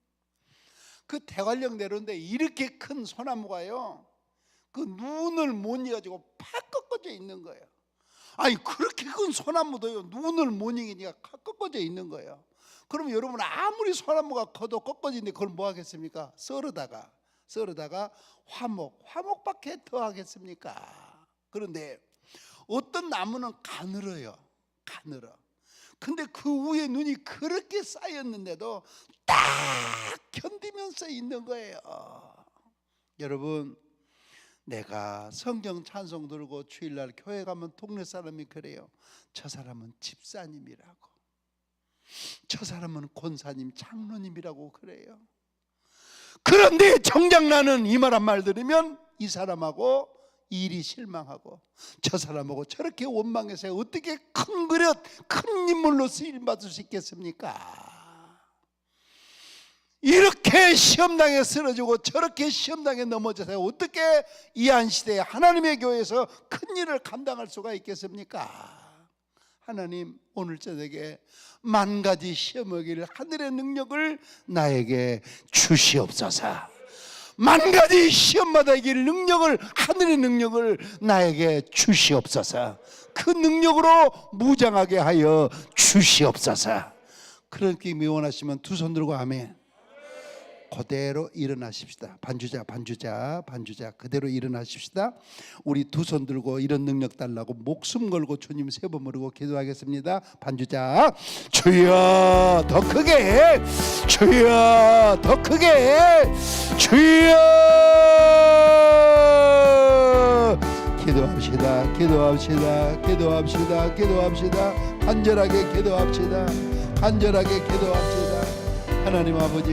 Speaker 2: 그 대관령 내려오는데 이렇게 큰 소나무가요, 그 눈을 못 이겨가지고 팍 꺾어져 있는 거예요. 아니, 그렇게 큰 소나무도요 눈을 못 이기니까 팍 꺾어져 있는 거예요. 그러면 여러분, 아무리 소나무가 커도 꺾어지는데 그걸 뭐 하겠습니까? 썰어다가 화목밖에 더 하겠습니까? 그런데 어떤 나무는 가늘어요. 가늘어. 근데 그 위에 눈이 그렇게 쌓였는데도 딱 견디면서 있는 거예요. 여러분, 내가 성경 찬송 들고 주일날 교회 가면 동네 사람이 그래요. 저 사람은 집사님이라고, 저 사람은 권사님, 장로님이라고 그래요. 그런데 정작 나는 이 말 한 말 들으면 이 사람하고 일이 실망하고 저 사람하고 저렇게 원망해서 어떻게 큰 그릇, 큰 인물로 쓰임받을 수 있겠습니까? 이렇게 시험당에 쓰러지고 저렇게 시험당에 넘어져서 어떻게 이 한시대에 하나님의 교회에서 큰 일을 감당할 수가 있겠습니까? 하나님, 오늘 저녁에 만 가지 시험 오기를 하늘의 능력을 나에게 주시옵소서. 만 가지 시험마다 이길 능력을, 하늘의 능력을 나에게 주시옵소서. 그 능력으로 무장하게 하여 주시옵소서. 그렇게 원하시면 두 손 들고 아멘. 그대로 일어나십시다. 반주자 그대로 일어나십시다. 우리 두 손 들고 이런 능력 달라고 목숨 걸고 주님 세 번 부르고 기도하겠습니다. 반주자, 주여 더 크게, 주여 더 크게, 주여. 기도합시다. 기도합시다. 기도합시다. 기도합시다. 간절하게 기도합시다. 간절하게 기도합시다. 하나님 아버지,